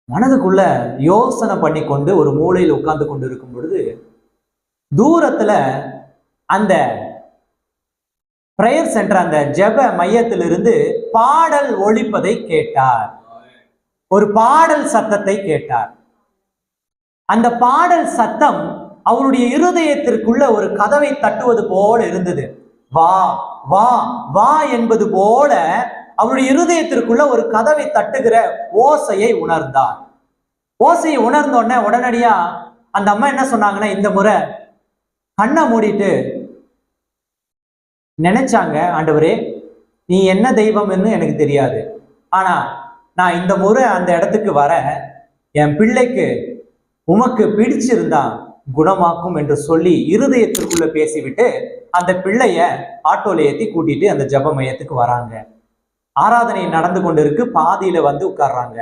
மனதுக்குள்ள யோசனை பண்ணி கொண்டு ஒரு மூலையில் உட்கார்ந்து கொண்டு இருக்கும் பொழுது தூரத்துல அந்த பிரேயர் சென்டர், அந்த ஜெப மையத்திலிருந்து பாடல் ஒலிப்பதை கேட்டார். ஒரு பாடல் சத்தத்தை கேட்டார். அந்த பாடல் சத்தம் அவருடைய இருதயத்திற்குள்ள ஒரு கதவை தட்டுவது போல இருந்தது. வா வா வா என்பது போல அவருடைய இருதயத்திற்குள்ள ஒரு கதவை தட்டுகிற ஓசையை உணர்ந்தார். ஓசையை உணர்ந்தோடனே உடனடியா அந்த அம்மா என்ன சொன்னாங்கன்னா, இந்த முறை கண்ணை மூடிட்டு நினைச்சாங்க, ஆண்டவரே நீ என்ன தெய்வம்னு எனக்கு தெரியாது, ஆனா நான் இந்த முறை அந்த இடத்துக்கு வர என் பிள்ளைக்கு உமக்கு பிடிச்சிருந்தா குணமாக்கும் என்று சொல்லி இருதயத்திற்குள்ள பேசிவிட்டு அந்த பிள்ளைய ஆட்டோல ஏத்தி கூட்டிட்டு அந்த ஜெப மையத்துக்கு வராங்க. ஆராதனை நடந்து கொண்டிருக்கு, பாதியில வந்து உட்கார்றாங்க.